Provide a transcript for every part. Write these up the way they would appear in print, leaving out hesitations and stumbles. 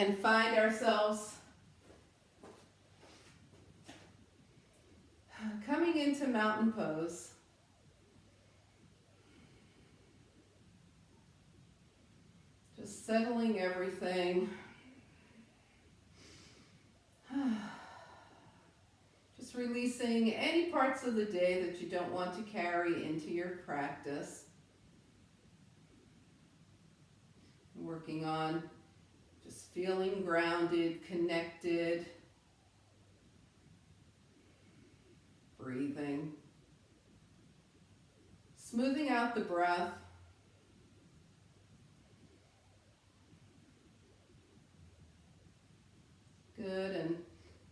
and find ourselves coming into mountain pose. Just settling everything. Just releasing any parts of the day that you don't want to carry into your practice. Working on just feeling grounded, connected, breathing, smoothing out the breath. Good, and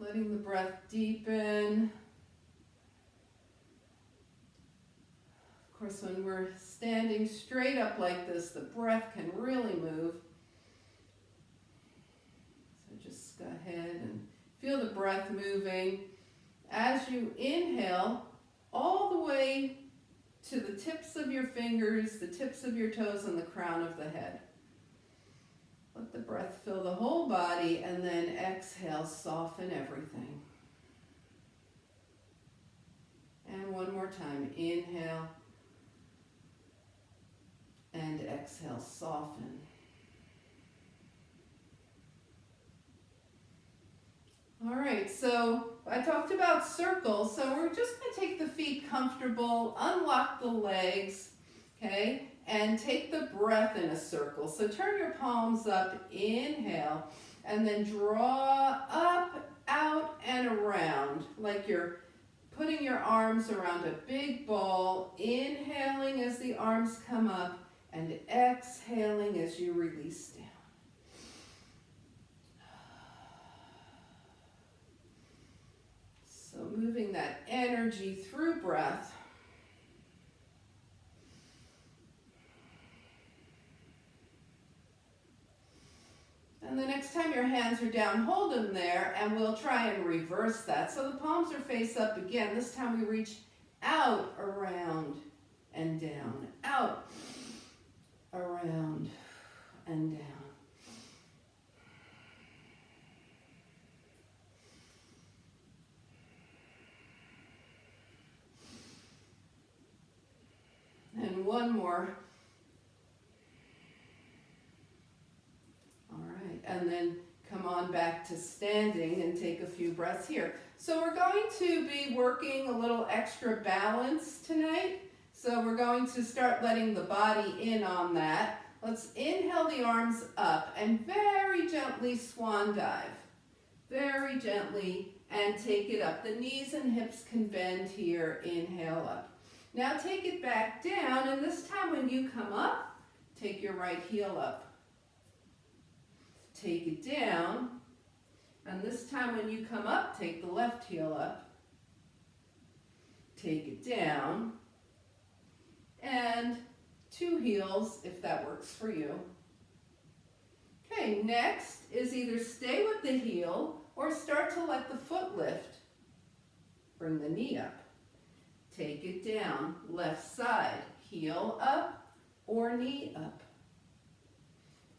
letting the breath deepen. Of course, when we're standing straight up like this, the breath can really move. So just go ahead and feel the breath moving. As you inhale, all the way to the tips of your fingers, the tips of your toes, and the crown of the head. Let the breath fill the whole body, and then exhale, soften everything. And one more time, inhale, and exhale, soften. All right, so I talked about circles, so we're just going to take the feet comfortable, unlock the legs, okay, and take the breath in a circle. So turn your palms up, inhale, and then draw up, out, and around, like you're putting your arms around a big ball, inhaling as the arms come up, and exhaling as you release down. So moving that energy through breath. And the next time your hands are down, hold them there, and we'll try and reverse that. So the palms are face up again. This time we reach out, around, and down. Out, around, and down. And one more. All right, and then come on back to standing and take a few breaths here. So we're going to be working a little extra balance tonight. So we're going to start letting the body in on that. Let's inhale the arms up and very gently swan dive. Very gently, and take it up. The knees and hips can bend here. Inhale up. Now take it back down, and this time when you come up, take your right heel up. Take it down, and this time when you come up, take the left heel up. Take it down, and two heels if that works for you. Okay, next is either stay with the heel or start to let the foot lift. Bring the knee up. Take it down, left side, heel up or knee up.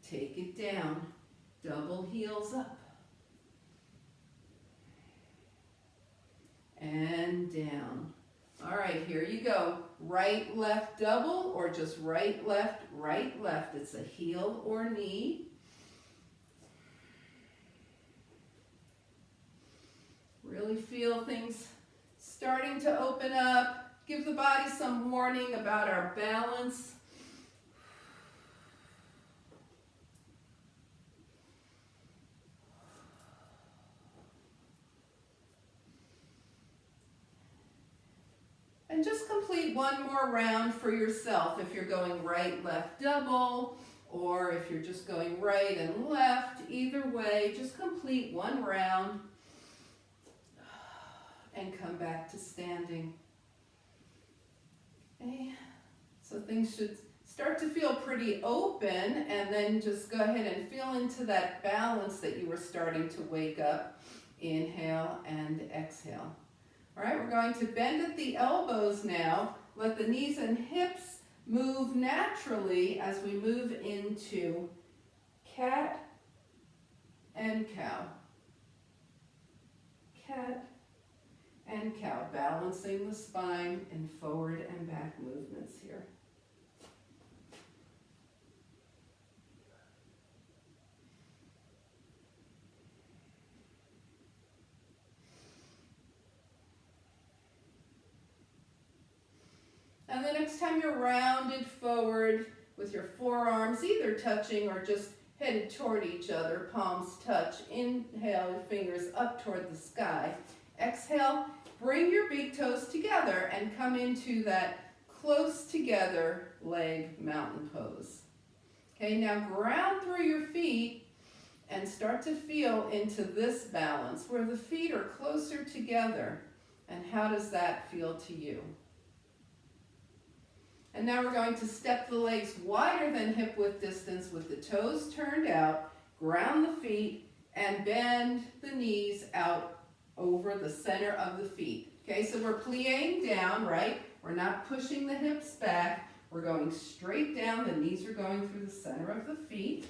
Take it down, double heels up. And down. All right, here you go. Right, left, double, or just right, left, right, left. It's a heel or knee. Really feel things starting to open up. Give the body some warning about our balance. And just complete one more round for yourself if you're going right, left, double, or if you're just going right and left. Either way, just complete one round and come back to standing. Okay, so things should start to feel pretty open, and then just go ahead and feel into that balance that you were starting to wake up. Inhale and exhale. All right, we're going to bend at the elbows now. Let the knees and hips move naturally as we move into cat and cow. Cat and cow, balancing the spine in forward and back movements here. And the next time you're rounded forward with your forearms either touching or just headed toward each other, palms touch. Inhale, your fingers up toward the sky. Exhale, bring your big toes together and come into that close together leg mountain pose. Okay, now ground through your feet and start to feel into this balance where the feet are closer together. And how does that feel to you? And now we're going to step the legs wider than hip width distance with the toes turned out, ground the feet, and bend the knees out over the center of the feet. Okay, so we're plieing down, right? We're not pushing the hips back. We're going straight down. The knees are going through the center of the feet.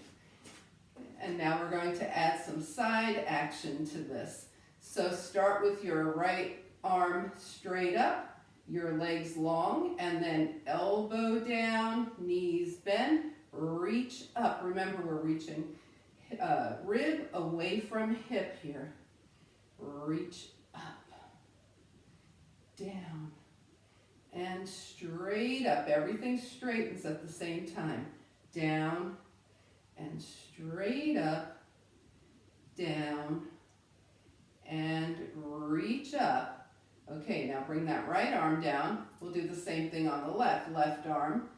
And now we're going to add some side action to this. So start with your right arm straight up, your legs long, and then elbow down, knees bend, reach up. Remember, we're reaching rib away from hip here. Reach up, down, and straight up. Everything straightens at the same time. Down and straight up, down, and reach up. Okay, now bring that right arm down. We'll do the same thing on the left. Left arm,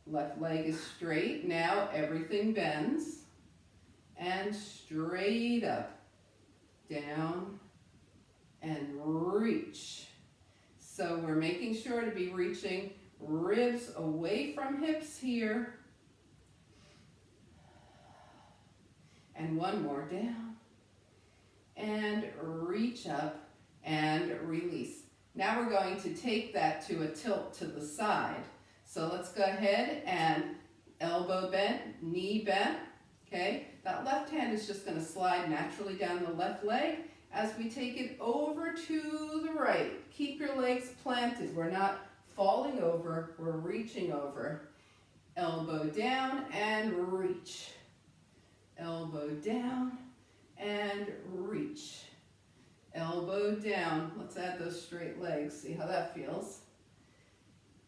left leg is straight. Now everything bends. And straight up, down, and reach. So we're making sure to be reaching ribs away from hips here. And one more, down. And reach up. And release. Now we're going to take that to a tilt to the side. So let's go ahead and elbow bent, knee bent. Okay, that left hand is just going to slide naturally down the left leg as we take it over to the right. Keep your legs planted. We're not falling over, we're reaching over. Elbow down and reach. Elbow down and reach. Elbow down. Let's add those straight legs. See how that feels.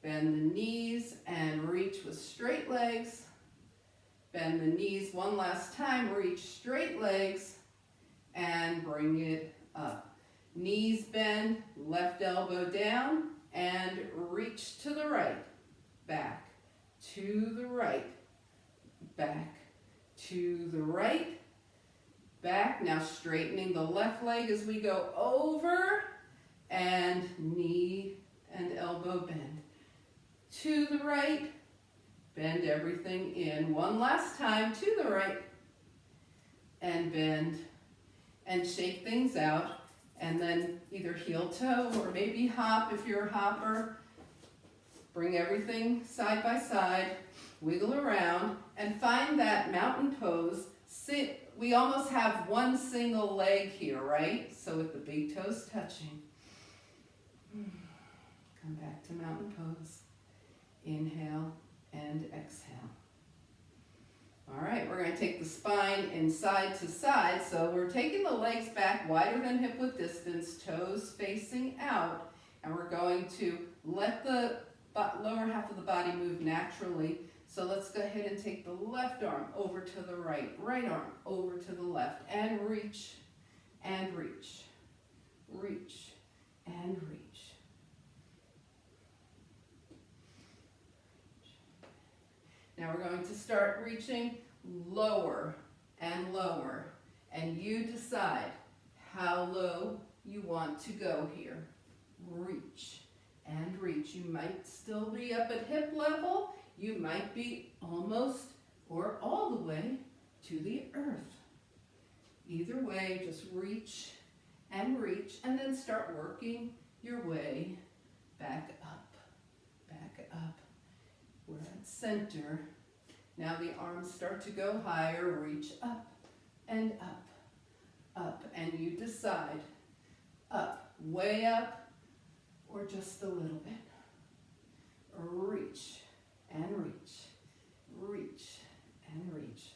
Bend the knees and reach with straight legs. Bend the knees one last time. Reach straight legs and bring it up. Knees bend, left elbow down, and reach to the right. Back, to the right. Back, to the right. Back, now straightening the left leg as we go over, and knee and elbow bend. To the right, bend everything in. One last time, to the right, and bend, and shake things out, and then either heel toe or maybe hop if you're a hopper. Bring everything side by side, wiggle around, and find that mountain pose. Sit. We almost have one single leg here, right? So with the big toes touching. Come back to mountain pose. Inhale and exhale. All right, we're going to take the spine in side to side. So we're taking the legs back wider than hip width distance, toes facing out. And we're going to let the lower half of the body move naturally. So let's go ahead and take the left arm over to the right, right arm over to the left, and reach, reach, and reach. Now we're going to start reaching lower and lower, and you decide how low you want to go here. Reach and reach. You might still be up at hip level. You might be almost or all the way to the earth. Either way, just reach, and then start working your way back up, back up. We're at center. Now the arms start to go higher. Reach up and up, and you decide, up, way up, or just a little bit. Reach and reach, reach and reach.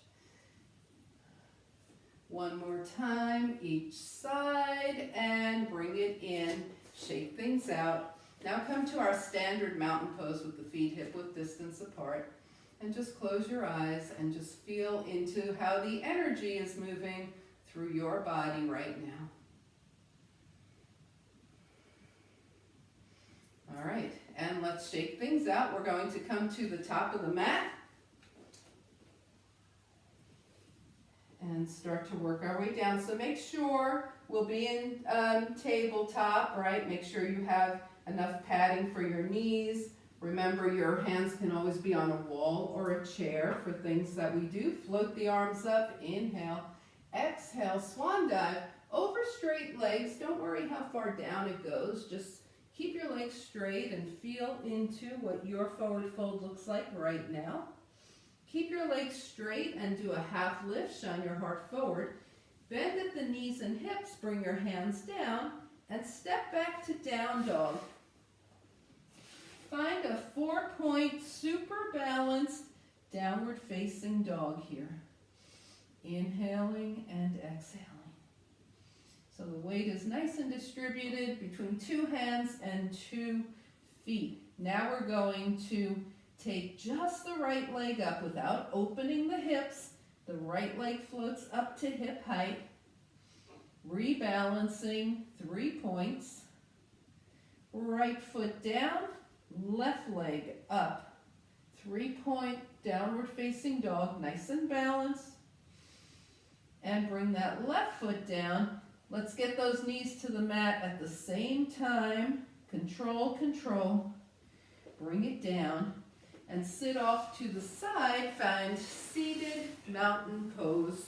One more time, each side, and bring it in. Shake things out. Now come to our standard mountain pose with the feet hip-width distance apart. And just close your eyes and just feel into how the energy is moving through your body right now. All right, and let's shake things out. We're going to come to the top of the mat and start to work our way down. So make sure we'll be in tabletop, right? Make sure you have enough padding for your knees. Remember, your hands can always be on a wall or a chair for things that we do. Float the arms up, inhale, exhale, swan dive, over straight legs. Don't worry how far down it goes. Just keep your legs straight and feel into what your forward fold looks like right now. Keep your legs straight and do a half lift, shine your heart forward. Bend at the knees and hips, bring your hands down, and step back to down dog. Find a 4-point, super balanced, downward facing dog here. Inhaling and exhaling. So the weight is nice and distributed between 2 hands and 2 feet. Now we're going to take just the right leg up without opening the hips. The right leg floats up to hip height. Rebalancing, 3 points. Right foot down, left leg up. 3-point downward facing dog, nice and balanced. And bring that left foot down. Let's get those knees to the mat at the same time. Control, control. Bring it down. And sit off to the side. Find seated mountain pose.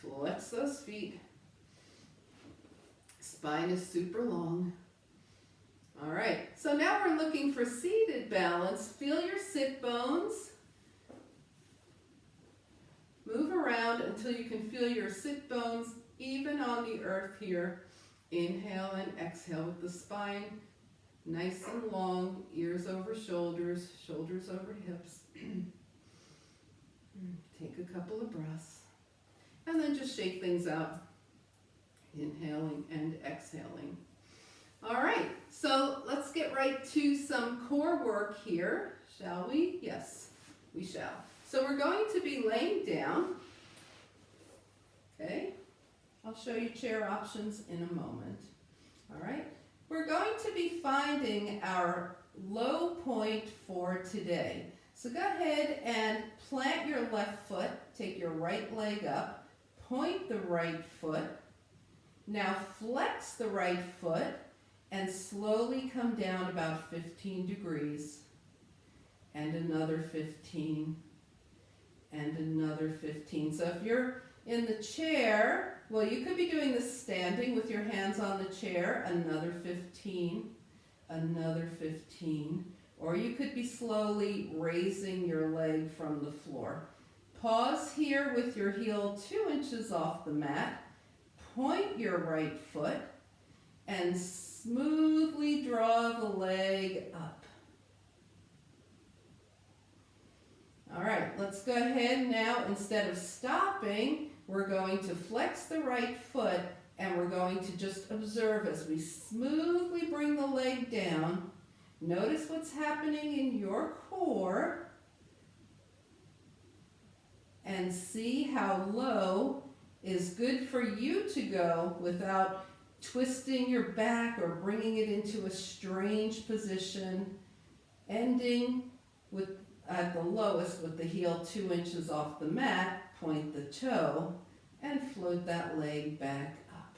Flex those feet. Spine is super long. All right, so now we're looking for seated balance. Feel your sit bones. Move around until you can feel your sit bones even on the earth here. Inhale and exhale with the spine nice and long, ears over shoulders, shoulders over hips. Take a couple of breaths. And then just shake things out. Inhaling and exhaling. All right, so let's get right to some core work here, shall we? Yes, we shall. So we're going to be laying down. Okay, I'll show you chair options in a moment. All right, we're going to be finding our low point for today. So go ahead and plant your left foot, take your right leg up, point the right foot. Now flex the right foot and slowly come down about 15 degrees. And another 15. And another 15. So if you're in the chair, well, you could be doing this standing with your hands on the chair. Another 15. Another 15. Or you could be slowly raising your leg from the floor. Pause here with your heel 2 inches off the mat. Point your right foot and smoothly draw the leg up. All right, let's go ahead now. Instead of stopping, we're going to flex the right foot and we're going to just observe as we smoothly bring the leg down. Notice what's happening in your core and see how low is good for you to go without twisting your back or bringing it into a strange position, ending with at the lowest with the heel 2 inches off the mat, point the toe, and float that leg back up.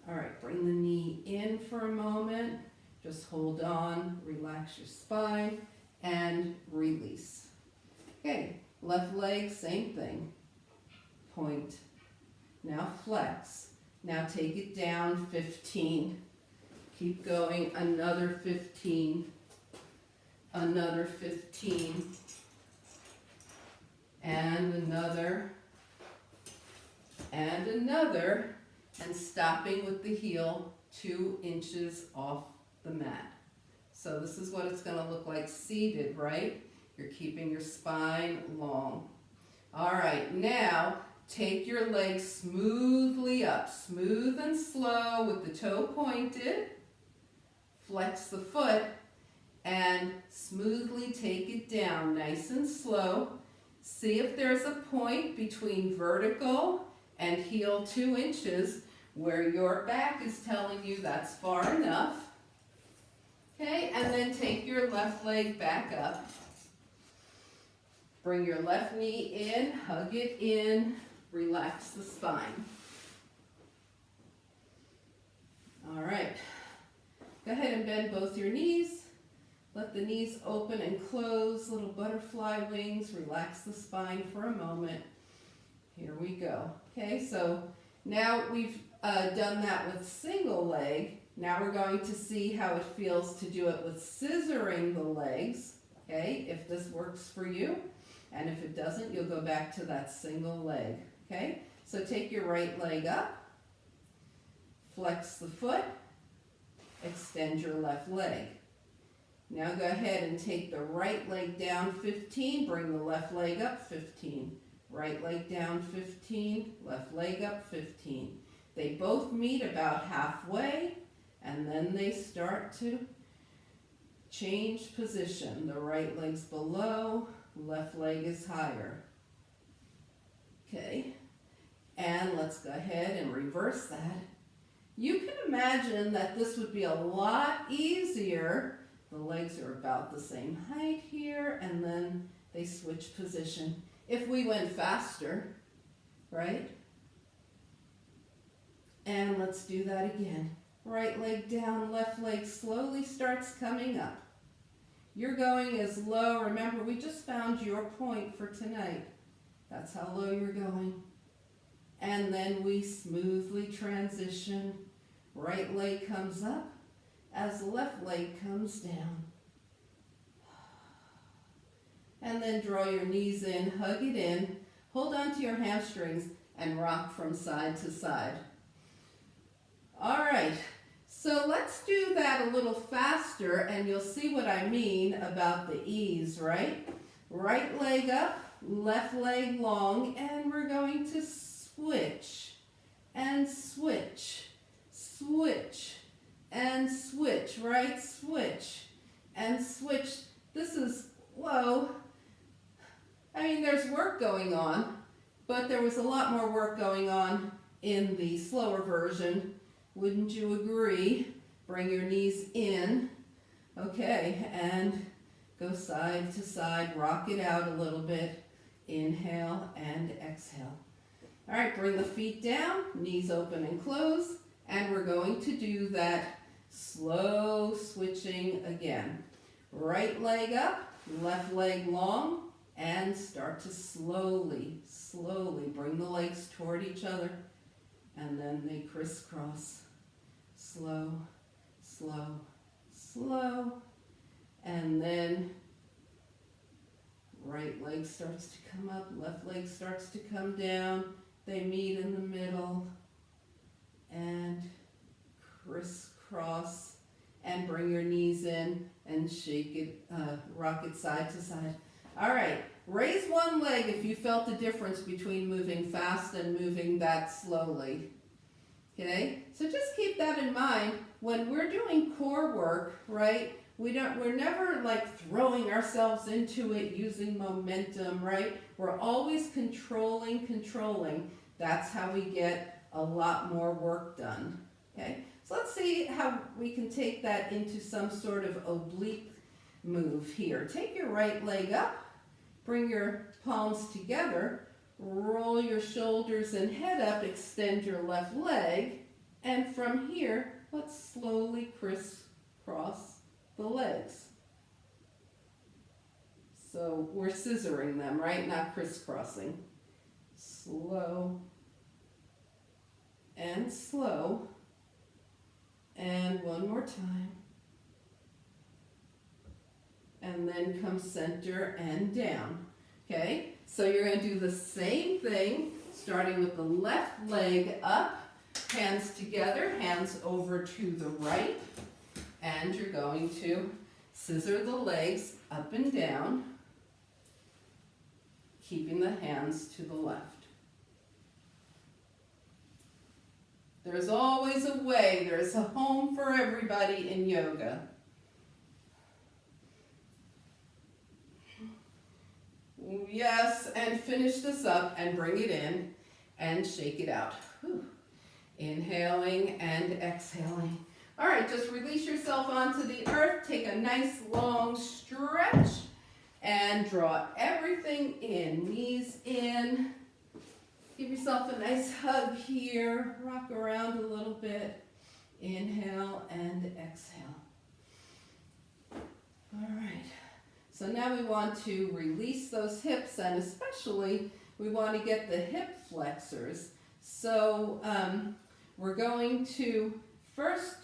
All right, bring the knee in for a moment. Just hold on, relax your spine, and release. Okay, left leg, same thing. Point. Now flex. Now take it down 15. Keep going, another 15. Another 15. And another. And another. and stopping with the heel 2 inches off the mat. So this is what it's going to look like seated, right? You're keeping your spine long. All right, now take your legs smoothly up, smooth and slow with the toe pointed. Flex the foot and smoothly take it down, nice and slow. See if there's a point between vertical and heel 2 inches where your back is telling you that's far enough. Okay, and then take your left leg back up. Bring your left knee in, hug it in, relax the spine. All right, go ahead and bend both your knees. Let the knees open and close, little butterfly wings, relax the spine for a moment. Here we go. Okay, so now we've done that with single leg. Now we're going to see how it feels to do it with scissoring the legs, okay, if this works for you. And if it doesn't, you'll go back to that single leg, okay? So take your right leg up, flex the foot, extend your left leg. Now go ahead and take the right leg down 15, bring the left leg up 15. Right leg down 15, left leg up 15. They both meet about halfway, and then they start to change position. The right leg's below, left leg is higher. Okay, and let's go ahead and reverse that. You can imagine that this would be a lot easier. The legs are about the same height here, and then they switch position. If we went faster, right? And let's do that again. Right leg down, left leg slowly starts coming up. You're going as low. Remember, we just found your point for tonight. That's how low you're going. And then we smoothly transition. Right leg comes up as the left leg comes down. And then draw your knees in, hug it in, hold on to your hamstrings, and rock from side to side. All right, so let's do that a little faster, and you'll see what I mean about the ease, right? Right leg up, left leg long, and we're going to switch, and switch, switch, and switch, right? Switch, and switch. This is, whoa. I mean, there's work going on, but there was a lot more work going on in the slower version. Wouldn't you agree? Bring your knees in. Okay, and go side to side. Rock it out a little bit. Inhale and exhale. All right, bring the feet down, knees open and close, and we're going to do that slow switching again. Right leg up, left leg long, and start to slowly, slowly bring the legs toward each other, and then they crisscross. Slow, slow, slow, and then right leg starts to come up, left leg starts to come down, they meet in the middle, and crisscross, and bring your knees in and shake it, rock it side to side. All right, raise one leg if you felt the difference between moving fast and moving that slowly. Okay, so just keep that in mind when we're doing core work, right? We're never like throwing ourselves into it using momentum, right? We're always controlling. That's how we get a lot more work done. Okay, so let's see how we can take that into some sort of oblique move here. Take your right leg up, bring your palms together, roll your shoulders and head up, extend your left leg, and from here, let's slowly crisscross the legs. So we're scissoring them, right? Not crisscrossing. Slow and slow. And one more time. And then come center and down. Okay, so you're going to do the same thing, starting with the left leg up. Hands together, hands over to the right, and you're going to scissor the legs up and down, keeping the hands to the left. There's always a way, there's a home for everybody in yoga. Yes, and finish this up and bring it in and shake it out. Whew. Inhaling and exhaling. All right, just release yourself onto the earth. Take a nice long stretch and draw everything in. Knees in. Give yourself a nice hug here. Rock around a little bit. Inhale and exhale. All right. So now we want to release those hips, and especially we want to get the hip flexors. So we're going to first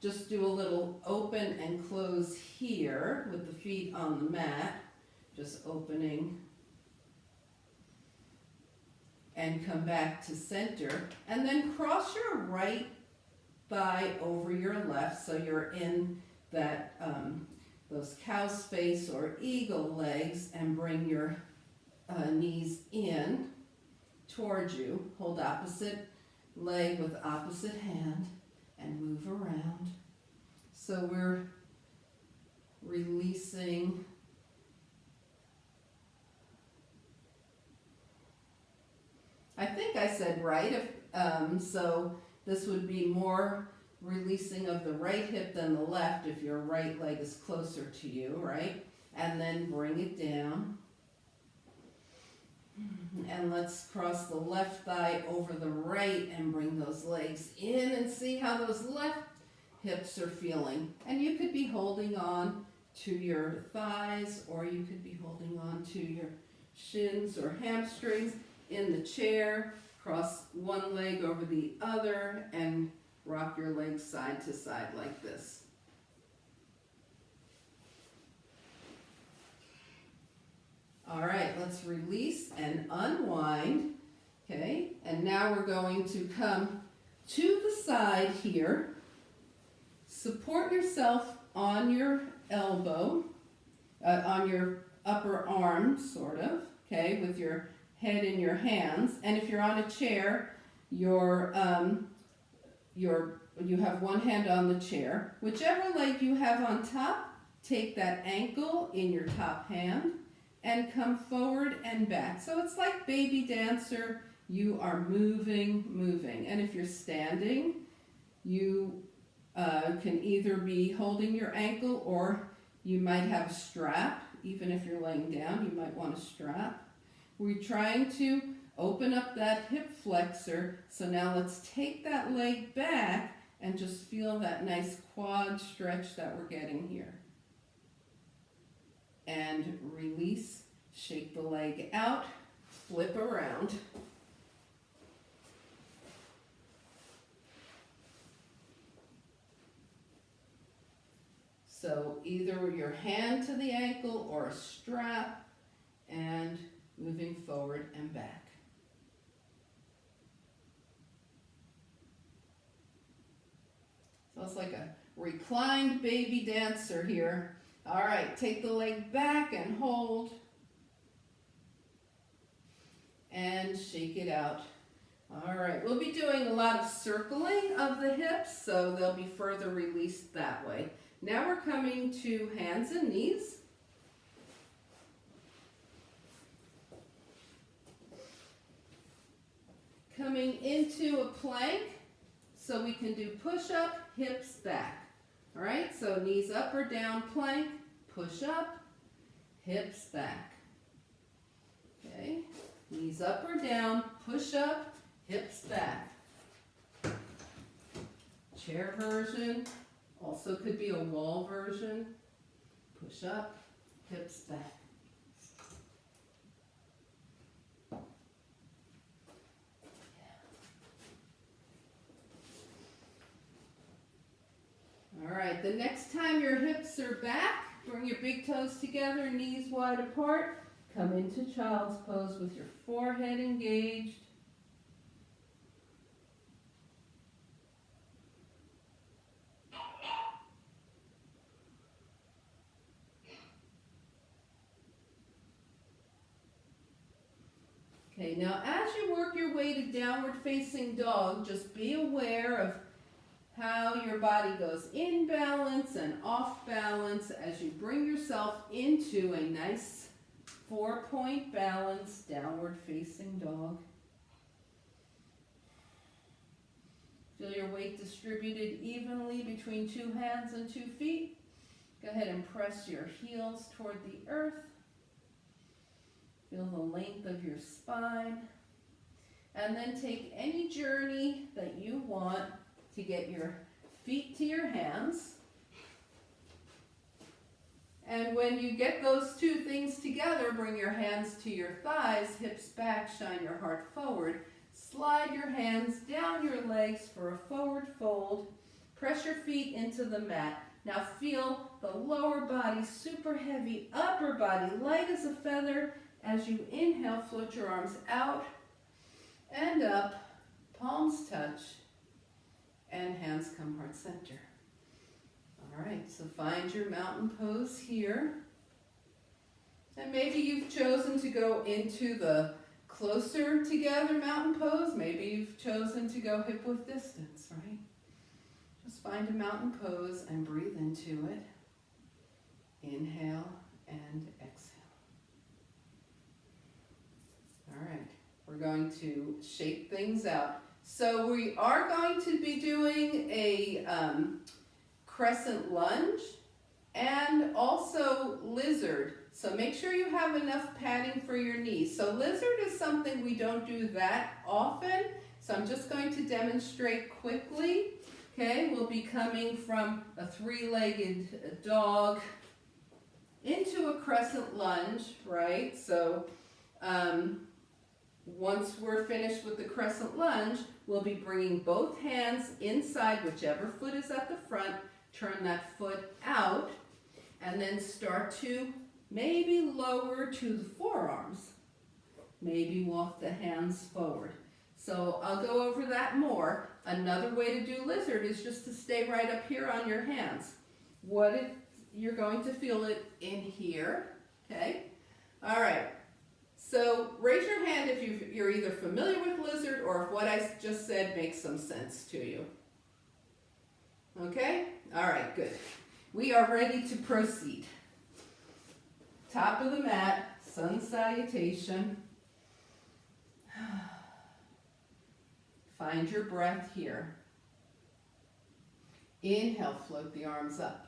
just do a little open and close here with the feet on the mat. Just opening and come back to center. And then cross your right thigh over your left so you're in that those cow's face or eagle legs, and bring your knees in towards you. Hold opposite leg with opposite hand and move around. So we're releasing I think I said right, so this would be more releasing of the right hip than the left if your right leg is closer to you, right? And then bring it down. And let's cross the left thigh over the right and bring those legs in and see how those left hips are feeling. And you could be holding on to your thighs, or you could be holding on to your shins or hamstrings in the chair. Cross one leg over the other and rock your legs side to side like this. All right, let's release and unwind. Okay, and now we're going to come to the side here. Support yourself on your elbow, on your upper arm, sort of, okay, with your head in your hands. And if you're on a chair, you have one hand on the chair. Whichever leg you have on top, take that ankle in your top hand and come forward and back. So it's like baby dancer. You are moving. And if you're standing, you can either be holding your ankle, or you might have a strap. Even if you're laying down, you might want a strap. We're trying to open up that hip flexor. So now let's take that leg back and just feel that nice quad stretch that we're getting here. And release, shake the leg out, flip around. So either your hand to the ankle or a strap, and moving forward and back. So it's like a reclined baby dancer here. All right, take the leg back and hold. And shake it out. All right, we'll be doing a lot of circling of the hips, so they'll be further released that way. Now we're coming to hands and knees. Coming into a plank, so we can do push-up, hips back. All right, so knees up or down, plank, push up, hips back. Okay, knees up or down, push up, hips back. Chair version, also could be a wall version. Push up, hips back. All right, the next time your hips are back, bring your big toes together, knees wide apart. Come into child's pose with your forehead engaged. Okay, now as you work your way to downward facing dog, just be aware of how your body goes in balance and off balance as you bring yourself into a nice 4-point balance, downward facing dog. Feel your weight distributed evenly between 2 hands and 2 feet. Go ahead and press your heels toward the earth. Feel the length of your spine. And then take any journey that you want to get your feet to your hands. And when you get those 2 things together, bring your hands to your thighs, hips back, shine your heart forward. Slide your hands down your legs for a forward fold. Press your feet into the mat. Now feel the lower body super heavy, upper body light as a feather. As you inhale, float your arms out and up, palms touch, and hands come heart center. All right, so find your mountain pose here. And maybe you've chosen to go into the closer together mountain pose. Maybe you've chosen to go hip width distance, right? Just find a mountain pose and breathe into it. Inhale and exhale. All right, we're going to shape things out. So we are going to be doing a crescent lunge and also lizard. So make sure you have enough padding for your knees. So lizard is something we don't do that often. So I'm just going to demonstrate quickly. Okay, we'll be coming from a 3-legged dog into a crescent lunge, right? So once we're finished with the crescent lunge, we'll be bringing both hands inside, whichever foot is at the front, turn that foot out, and then start to maybe lower to the forearms. Maybe walk the hands forward. So I'll go over that more. Another way to do lizard is just to stay right up here on your hands. You're going to feel it in here, okay? All right. So raise your hand if you're either familiar with lizard or if what I just said makes some sense to you. Okay? All right, good. We are ready to proceed. Top of the mat, sun salutation. Find your breath here. Inhale, float the arms up.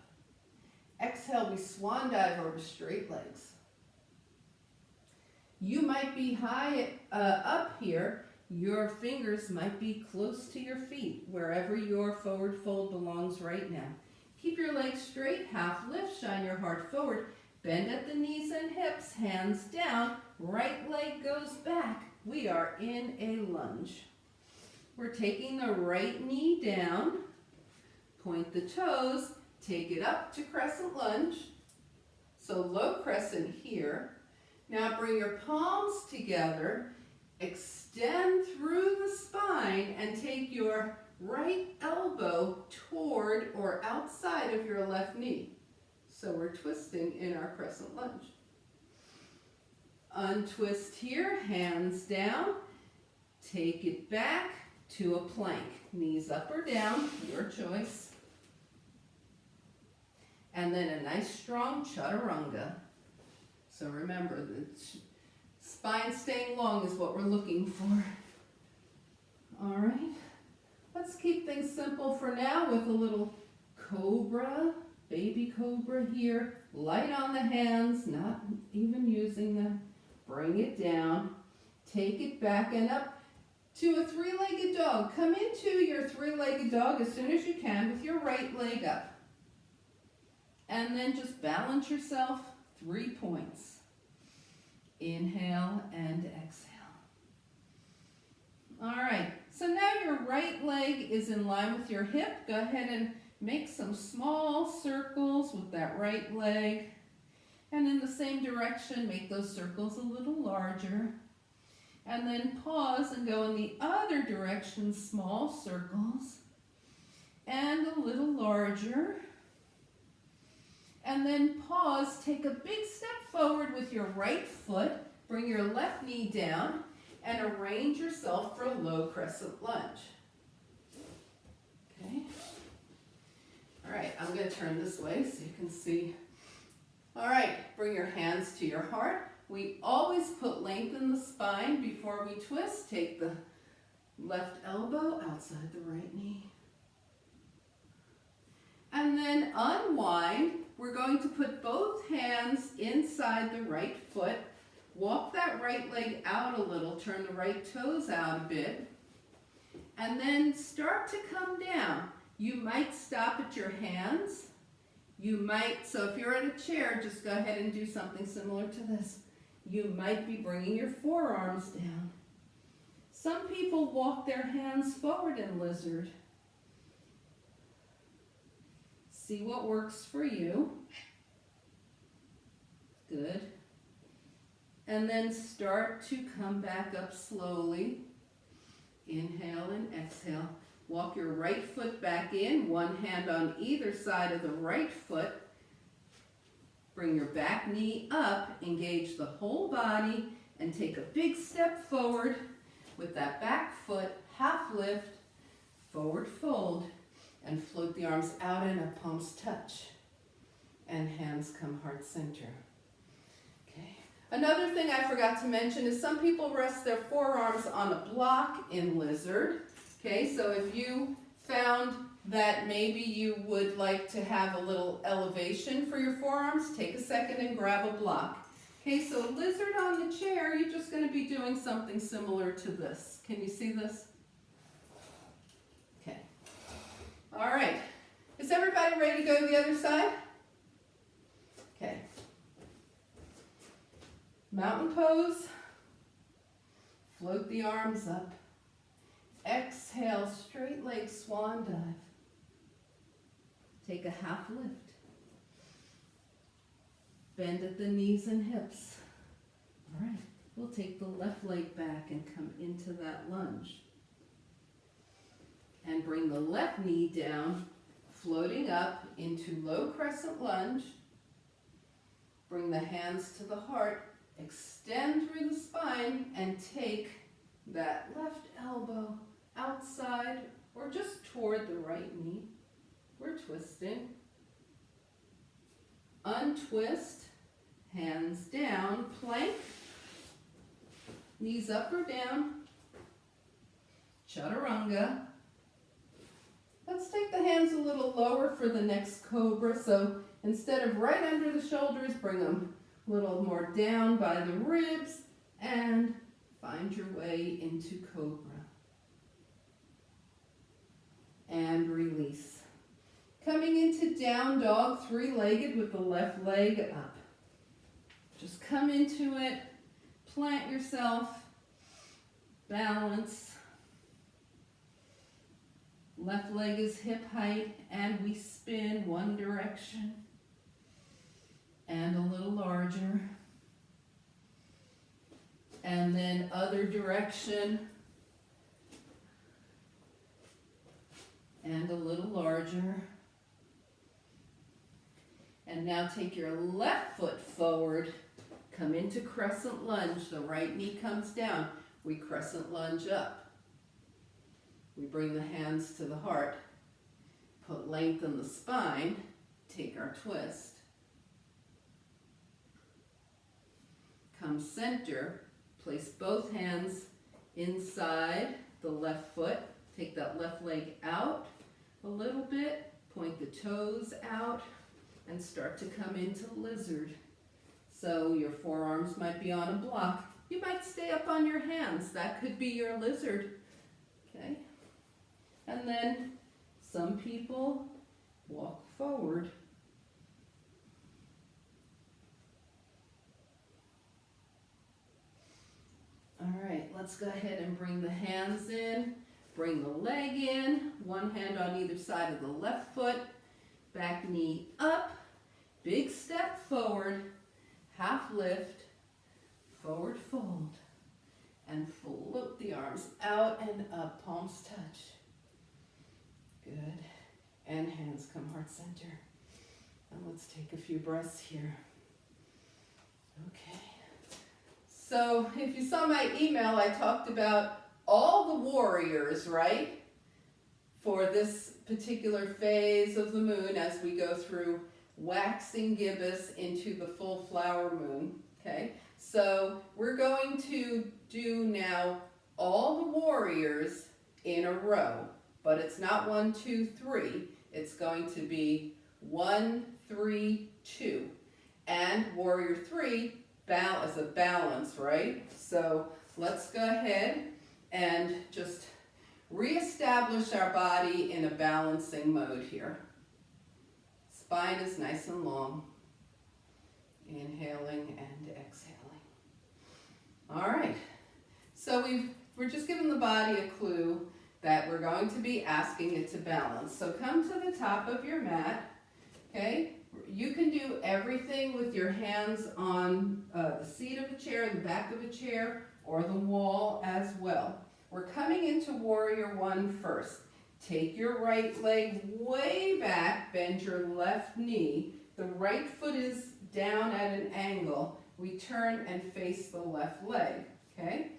Exhale, we swan dive over straight legs. You might be high up here. Your fingers might be close to your feet, wherever your forward fold belongs right now. Keep your legs straight, half lift, shine your heart forward. Bend at the knees and hips, hands down, right leg goes back. We are in a lunge. We're taking the right knee down, point the toes, take it up to crescent lunge. So low crescent here. Now bring your palms together, extend through the spine, and take your right elbow toward or outside of your left knee. So we're twisting in our crescent lunge. Untwist here, hands down, take it back to a plank. Knees up or down, your choice. And then a nice strong chaturanga. So remember, the spine staying long is what we're looking for. All right, let's keep things simple for now with a little cobra, baby cobra here. Light on the hands, not even using them. Bring it down, take it back and up to a 3-legged dog. Come into your 3-legged dog as soon as you can with your right leg up. And then just balance yourself 3 points. Inhale and exhale. All right, so now your right leg is in line with your hip. Go ahead and make some small circles with that right leg. And in the same direction, make those circles a little larger. And then pause and go in the other direction, small circles. And a little larger. And then pause, take a big step forward with your right foot, bring your left knee down, and arrange yourself for a low crescent lunge. Okay. All right, I'm going to turn this way so you can see. All right, bring your hands to your heart. We always put length in the spine before we twist. Take the left elbow outside the right knee. And then unwind. We're going to put both hands inside the right foot. Walk that right leg out a little. Turn the right toes out a bit. And then start to come down. You might stop at your hands. You might, so if you're in a chair, just go ahead and do something similar to this. You might be bringing your forearms down. Some people walk their hands forward in lizard. See what works for you. Good. And then start to come back up slowly. Inhale and exhale. Walk your right foot back in, one hand on either side of the right foot. Bring your back knee up, engage the whole body, and take a big step forward with that back foot, half lift, forward fold, and float the arms out and up, palms touch, and hands come heart center. Okay. Another thing I forgot to mention is some people rest their forearms on a block in lizard. Okay, so if you found that maybe you would like to have a little elevation for your forearms, take a second and grab a block. Okay, so lizard on the chair, you're just going to be doing something similar to this. Can you see this? Okay. All right. Is everybody ready to go to the other side? Okay. Mountain pose. Float the arms up. Exhale, straight leg swan dive. Take a half lift. Bend at the knees and hips. All right, we'll take the left leg back and come into that lunge. And bring the left knee down, floating up into low crescent lunge. Bring the hands to the heart, extend through the spine, and take that left elbow outside or just toward the right knee. We're twisting. Untwist, hands down, plank, knees up or down, chaturanga. Let's take the hands a little lower for the next cobra. So instead of right under the shoulders, bring them a little more down by the ribs and find your way into cobra. And release. Coming into down dog, three-legged with the left leg up. Just come into it, plant yourself, balance. Left leg is hip height, and we spin one direction and a little larger. And then other direction and a little larger. And now take your left foot forward, come into crescent lunge. The right knee comes down. We crescent lunge up. We bring the hands to the heart, put length in the spine, take our twist. Come center, place both hands inside the left foot. Take that left leg out a little bit, point the toes out, and start to come into lizard. So your forearms might be on a block. You might stay up on your hands. That could be your lizard. Okay? And then some people walk forward. All right, let's go ahead and bring the hands in. Bring the leg in, one hand on either side of the left foot, back knee up, big step forward, half lift, forward fold, and float the arms out and up, palms touch. Good, and hands come heart center. And let's take a few breaths here. Okay, So if you saw my email, I talked about all the warriors, right? For this particular phase of the moon as we go through waxing gibbous into the full flower moon, okay? So we're going to do now all the warriors in a row, but it's not 1, 2, 3. It's going to be 1, 3, 2. And warrior 3 is a balance, right? So let's go ahead and just reestablish our body in a balancing mode here. Spine is nice and long. Inhaling and exhaling. All right. So we're just giving the body a clue that we're going to be asking it to balance. So come to the top of your mat, okay? You can do everything with your hands on the seat of a chair, the back of a chair, or the wall as well. We're coming into warrior 1 first. Take your right leg way back, bend your left knee. The right foot is down at an angle. We turn and face the left leg, okay?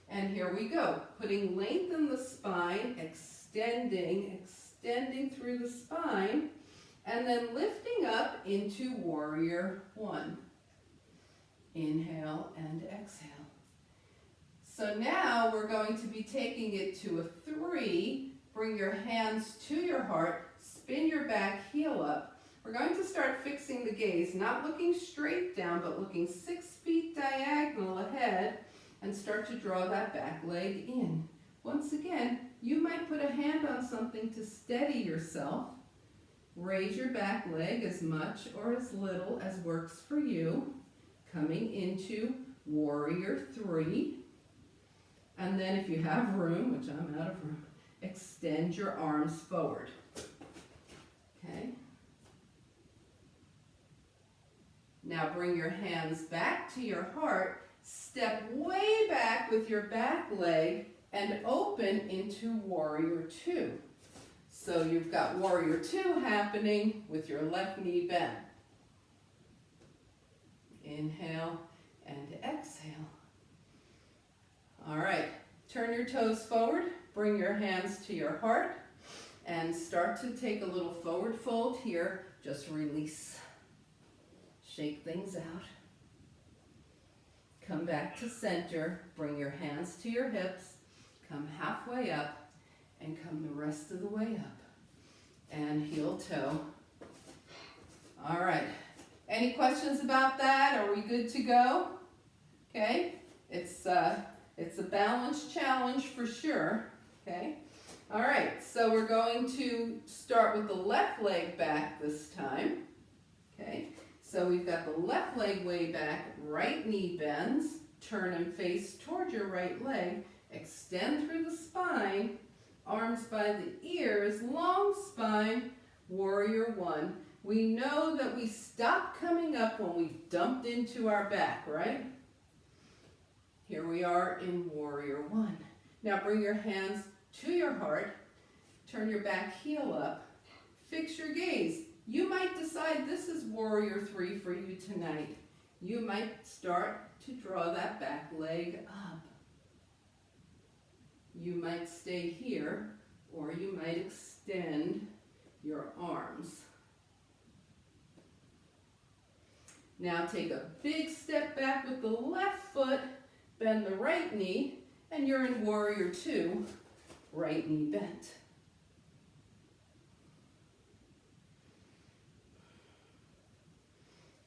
And here we go, putting length in the spine, extending through the spine, and then lifting up into warrior 1. Inhale and exhale. So now we're going to be taking it to a 3. Bring your hands to your heart, spin your back heel up. We're going to start fixing the gaze, not looking straight down, but looking 6 feet diagonal ahead, and start to draw that back leg in. Once again, you might put a hand on something to steady yourself. Raise your back leg as much or as little as works for you. Coming into warrior 3. And then if you have room, which I'm out of room, extend your arms forward. Okay. Now bring your hands back to your heart. Step way back with your back leg and open into warrior 2. So you've got warrior 2 happening with your left knee bent. Inhale and exhale. All right, turn your toes forward, bring your hands to your heart, and start to take a little forward fold here. Just release. Shake things out. Come back to center, bring your hands to your hips, come halfway up, and come the rest of the way up. And heel toe. All right, any questions about that? Are we good to go? Okay, it's a balance challenge for sure, okay? All right, so we're going to start with the left leg back this time, okay? So we've got the left leg way back, right knee bends, turn and face toward your right leg, extend through the spine, arms by the ears, long spine, warrior 1. We know that we stopped coming up when we dumped into our back, right? Here we are in warrior 1. Now bring your hands to your heart, turn your back heel up, fix your gaze. You might decide this is warrior 3 for you tonight. You might start to draw that back leg up. You might stay here, or you might extend your arms. Now take a big step back with the left foot, bend the right knee, and you're in warrior 2, right knee bent.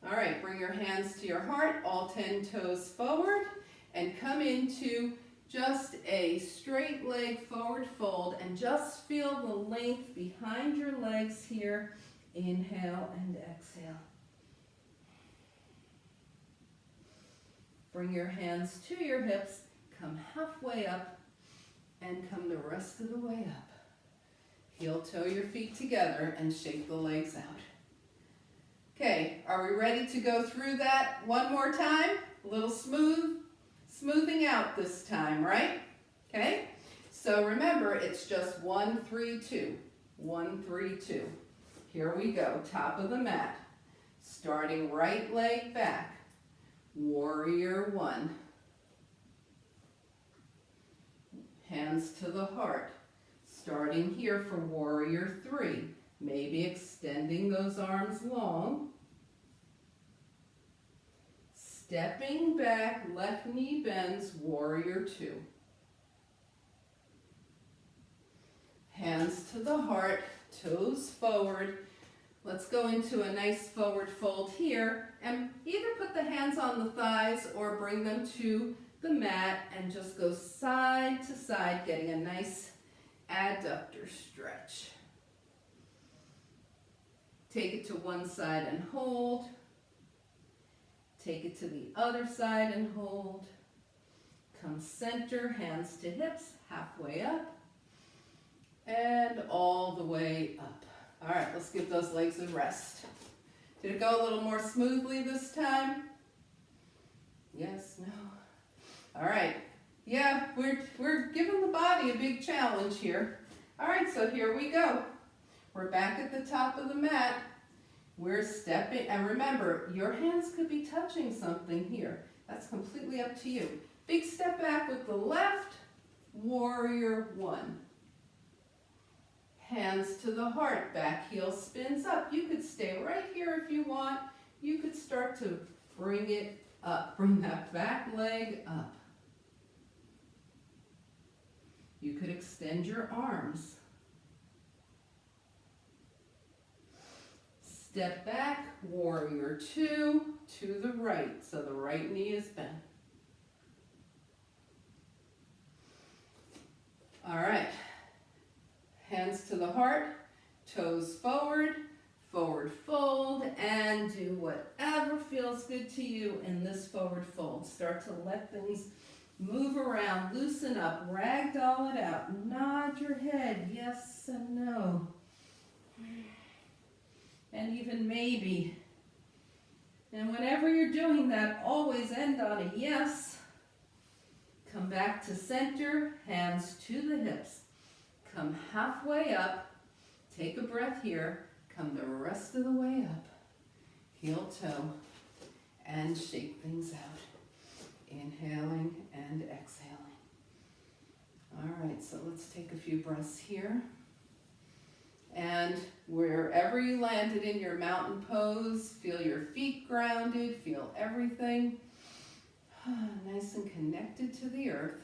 All right, bring your hands to your heart, all 10 toes forward, and come into just a straight leg forward fold, and just feel the length behind your legs here. Inhale and exhale. Bring your hands to your hips, come halfway up, and come the rest of the way up. Heel toe your feet together and shake the legs out. Okay, are we ready to go through that one more time? A little smoothing out this time, right? Okay, so remember, it's just 1, 3, 2. 1, 3, 2. Here we go, top of the mat. Starting right leg back. Warrior 1. hands to the heart. Starting here for warrior 3, maybe extending those arms long. Stepping back, left knee bends, warrior 2. Hands to the heart, toes forward. Let's go into a nice forward fold here, and either put the hands on the thighs or bring them to the mat and just go side to side, getting a nice adductor stretch. Take it to one side and hold. Take it to the other side and hold. Come center, hands to hips, halfway up, and all the way up. All right, let's give those legs a rest. Did it go a little more smoothly this time? Yes, no? All right. Yeah, we're giving the body a big challenge here. All right, so here we go. We're back at the top of the mat. We're stepping, and remember, your hands could be touching something here. That's completely up to you. Big step back with the left, warrior 1. Hands to the heart, back heel spins up. You could stay right here if you want. You could start to bring it up. Bring that back leg up. You could extend your arms. Step back, warrior 2 to the right. So the right knee is bent. All right. Hands to the heart, toes forward, forward fold, and do whatever feels good to you in this forward fold. Start to let things move around, loosen up, ragdoll it out, nod your head, yes and no, and even maybe. And whenever you're doing that, always end on a yes. Come back to center, hands to the hips. Come halfway up, take a breath here, come the rest of the way up, heel toe, and shake things out. Inhaling and exhaling. All right, so let's take a few breaths here. And wherever you landed in your mountain pose, feel your feet grounded, feel everything nice and connected to the earth.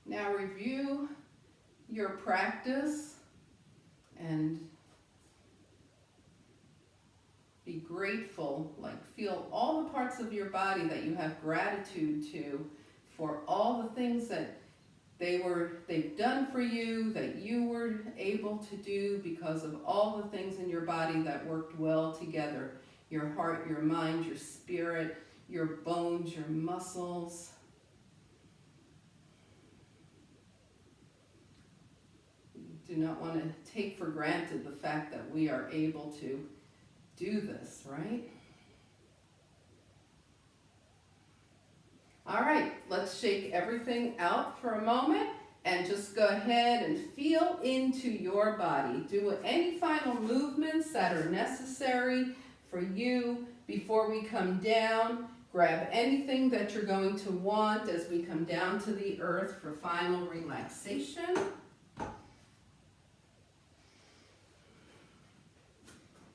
Now review your practice and be grateful, like feel all the parts of your body that you have gratitude to for all the things that they've done for you, that you were able to do because of all the things in your body that worked well together. Your heart, your mind, your spirit, your bones, your muscles. Do not want to take for granted the fact that we are able to do this, right? All right, let's shake everything out for a moment and just go ahead and feel into your body. Do any final movements that are necessary for you before we come down. Grab anything that you're going to want as we come down to the earth for final relaxation.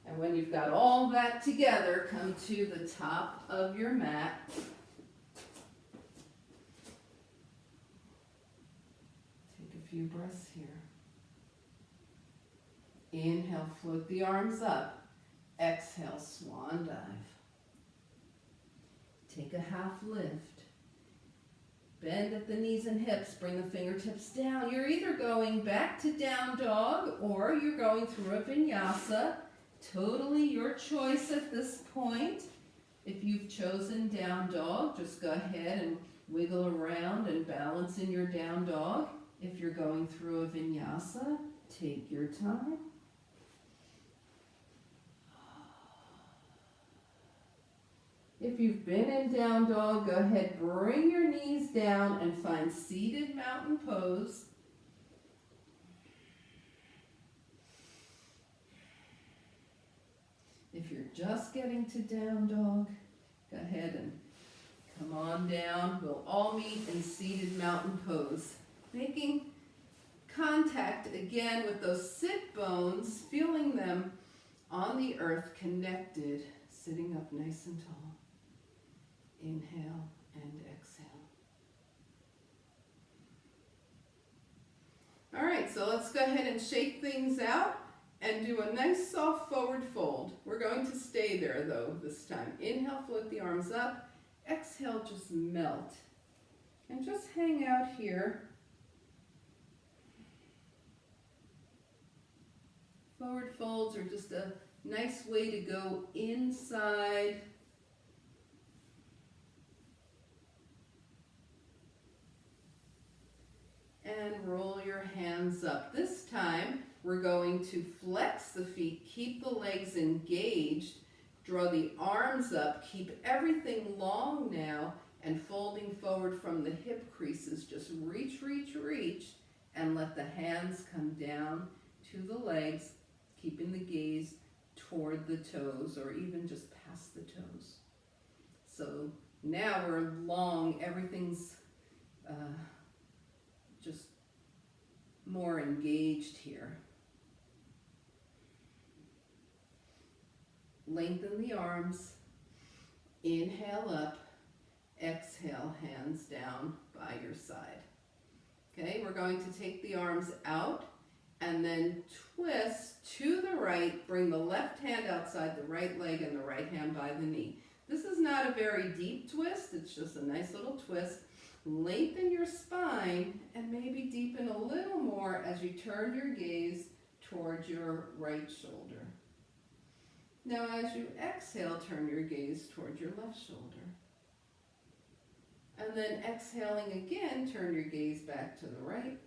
And when you've got all that together, come to the top of your mat. Take a few breaths here. Inhale, float the arms up. Exhale, swan dive. Take a half lift. Bend at the knees and hips. Bring the fingertips down. You're either going back to down dog or you're going through a vinyasa. Totally your choice at this point. If you've chosen down dog, just go ahead and wiggle around and balance in your down dog. If you're going through a vinyasa, take your time. If you've been in down dog, go ahead, bring your knees down and find seated mountain pose. If you're just getting to down dog, go ahead and Come on down. We'll all meet in seated mountain pose. Making contact again with those sit bones, feeling them on the earth connected, sitting up nice and tall. Inhale and exhale. All right, so let's go ahead and shake things out and do a nice soft forward fold. We're going to stay there though this time. Inhale, float the arms up. Exhale, just melt. And just hang out here. Forward folds are just a nice way to go inside. And roll your hands up. This time, we're going to flex the feet, keep the legs engaged, draw the arms up, keep everything long now, and folding forward from the hip creases. Just reach, reach, reach, and let the hands come down to the legs, keeping the gaze toward the toes, or even just past the toes. So now we're long, everything's just more engaged here. Lengthen the arms, inhale up, exhale, hands down by your side. Okay, we're going to take the arms out and then twist to the right, bring the left hand outside the right leg and the right hand by the knee. This is not a very deep twist, it's just a nice little twist. Lengthen your spine and maybe deepen a little more as you turn your gaze towards your right shoulder. Now as you exhale, turn your gaze towards your left shoulder. And then exhaling again, turn your gaze back to the right.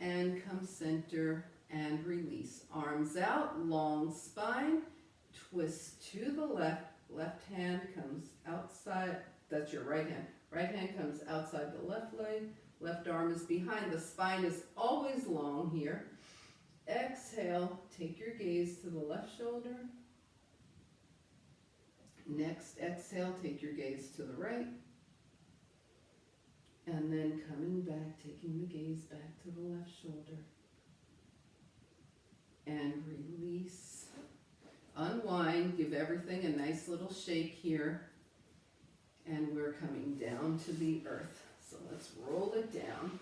And come center and release. Arms out, long spine, twist to the left. Left hand comes outside. That's your right hand. Right hand comes outside the left leg. Left arm is behind. The spine is always long here. Exhale, take your gaze to the left shoulder. Next exhale, take your gaze to the right. And then coming back, taking the gaze back to the left shoulder. And release. Unwind, give everything a nice little shake here. And we're coming down to the earth. So let's roll it down.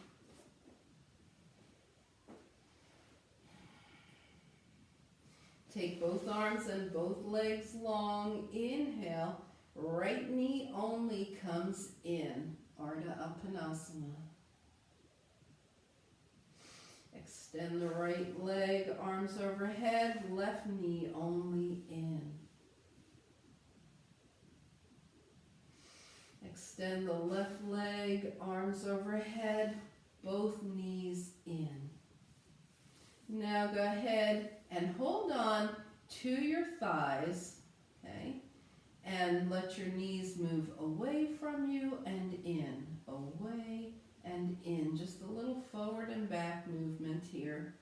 Take both arms and both legs long. Inhale. Right knee only comes in. Ardha Uttanasana. Extend the right leg, arms overhead, left knee only in. Extend the left leg, arms overhead, both knees in. Now go ahead and hold on to your thighs, okay? And let your knees move away from you and in, away and in. Just a little forward and back movement here.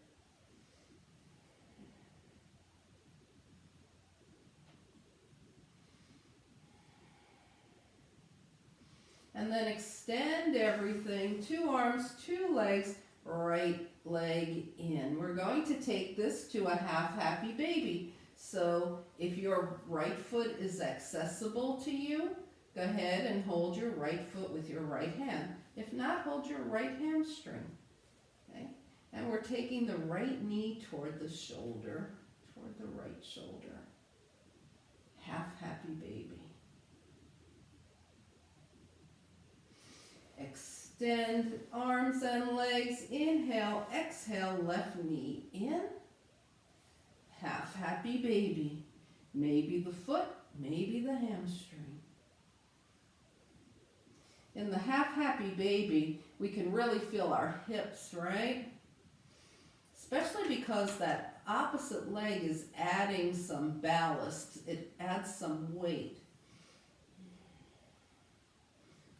And then extend everything, 2 arms, 2 legs, right leg in. We're going to take this to a half happy baby. So if your right foot is accessible to you, go ahead and hold your right foot with your right hand. If not, hold your right hamstring. Okay? And we're taking the right knee toward the shoulder, toward the right shoulder. Half happy baby. Extend arms and legs. Inhale, exhale, left knee in. Half happy baby. Maybe the foot, maybe the hamstring. In the half happy baby, we can really feel our hips, right? Especially because that opposite leg is adding some ballast. It adds some weight.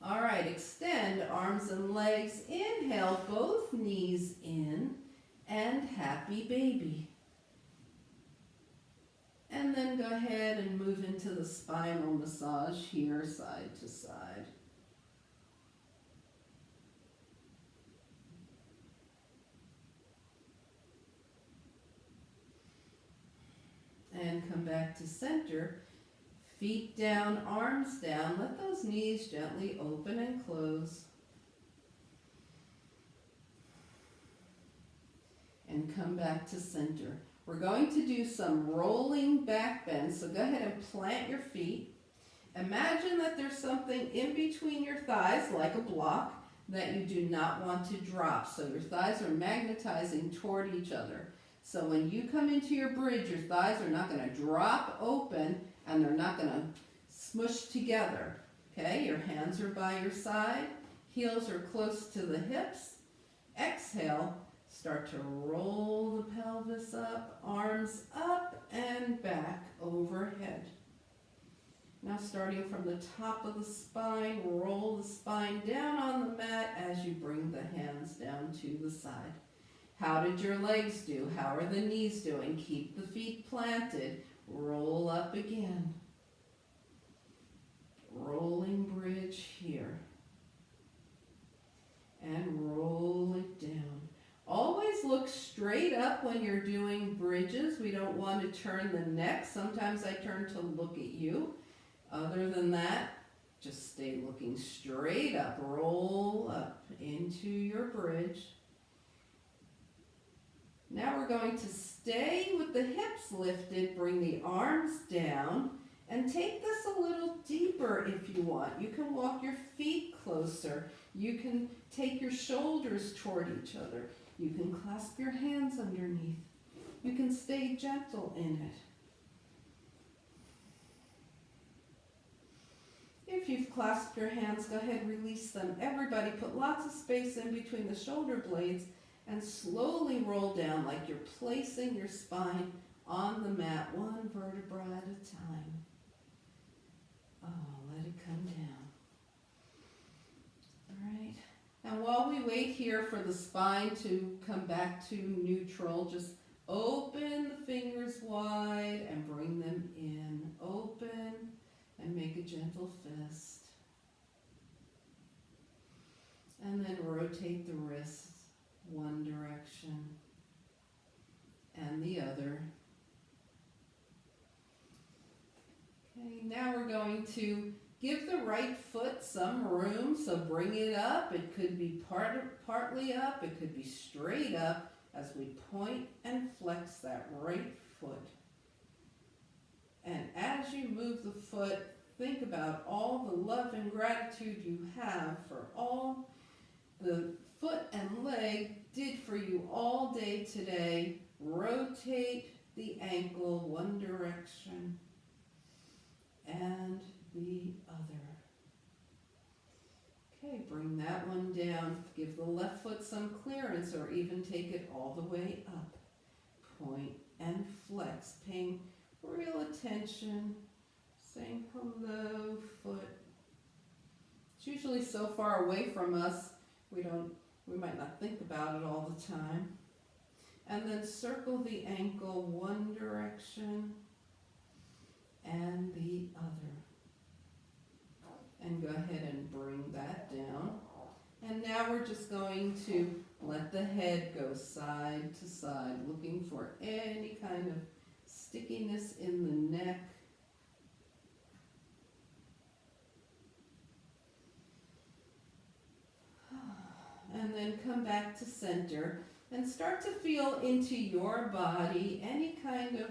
All right, extend arms and legs. Inhale, both knees in, and happy baby. And then go ahead and move into the spinal massage here, side to side. And come back to center. Feet down, arms down. Let those knees gently open and close. And come back to center. We're going to do some rolling back bends. So go ahead and plant your feet. Imagine that there's something in between your thighs, like a block, that you do not want to drop. So your thighs are magnetizing toward each other. So when you come into your bridge, your thighs are not going to drop open and they're not going to smush together. Okay, your hands are by your side, heels are close to the hips. Exhale, start to roll the pelvis up, arms up and back overhead. Now starting from the top of the spine, roll the spine down on the mat as you bring the hands down to the side. How did your legs do? How are the knees doing? Keep the feet planted. Roll up again. Rolling bridge here. And roll it down. Always look straight up when you're doing bridges. We don't want to turn the neck. Sometimes I turn to look at you. Other than that, just stay looking straight up. Roll up into your bridge. Now we're going to stay with the hips lifted, bring the arms down, and take this a little deeper if you want. You can walk your feet closer. You can take your shoulders toward each other. You can clasp your hands underneath. You can stay gentle in it. If you've clasped your hands, go ahead, release them. Everybody put lots of space in between the shoulder blades and slowly roll down like you're placing your spine on the mat, one vertebra at a time. Oh, let it come down. All right. And while we wait here for the spine to come back to neutral, just open the fingers wide and bring them in. Open and make a gentle fist. And then rotate the wrists one direction and the other. Okay, now we're going to give the right foot some room, so bring it up. It could be partly up, it could be straight up as we point and flex that right foot. And as you move the foot, think about all the love and gratitude you have for all the foot and leg did for you all day today. Rotate the ankle one direction and the other. Okay, bring that one down. Give the left foot some clearance or even take it all the way up. Point and flex, paying real attention, saying hello, foot. It's usually so far away from us, we might not think about it all the time. And then circle the ankle one direction and the other. And go ahead and bring that down. And now we're just going to let the head go side to side, looking for any kind of stickiness in the neck. And then come back to center and start to feel into your body any kind of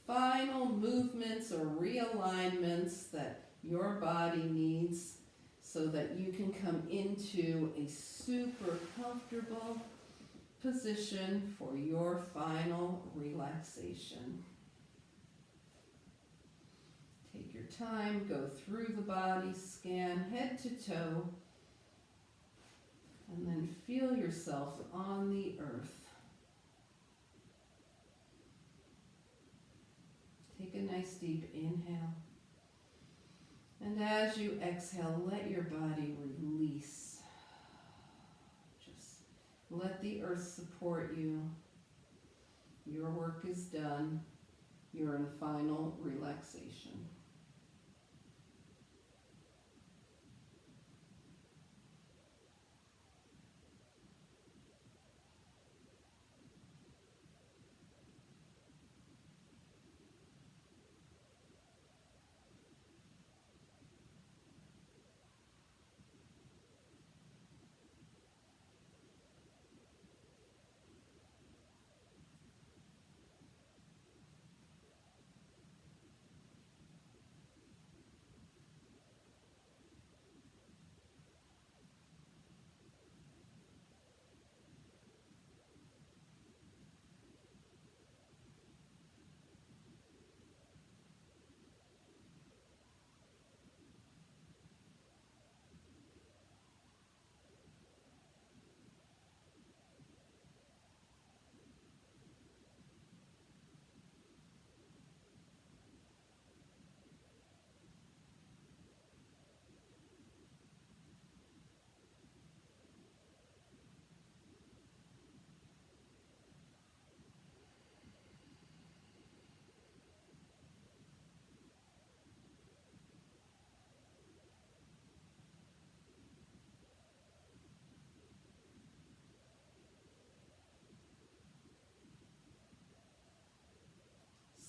final movements or realignments that your body needs so that you can come into a super comfortable position for your final relaxation. Take your time, go through the body, scan head to toe, and then feel yourself on the earth. Take a nice deep inhale. And as you exhale, let your body release. Just let the earth support you. Your work is done. You're in final relaxation.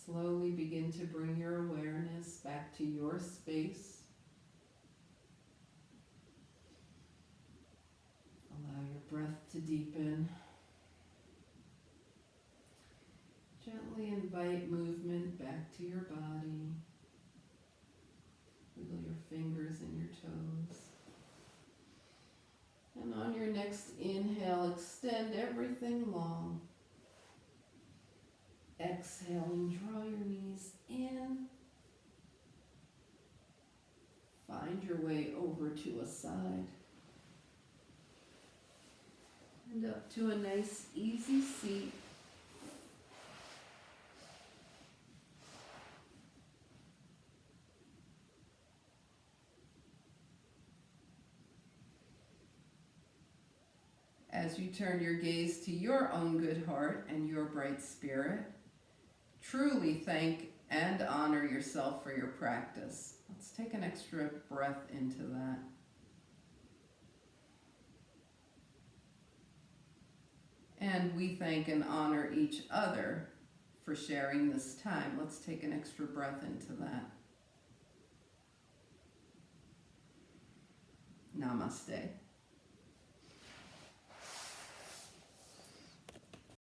Slowly begin to bring your awareness back to your space. Allow your breath to deepen. Gently invite movement back to your body. Wiggle your fingers and your toes. And on your next inhale, extend everything long. Exhaling, draw your knees in. Find your way over to a side. And up to a nice, easy seat. As you turn your gaze to your own good heart and your bright spirit, truly thank and honor yourself for your practice. Let's take an extra breath into that. And we thank and honor each other for sharing this time. Let's take an extra breath into that. Namaste.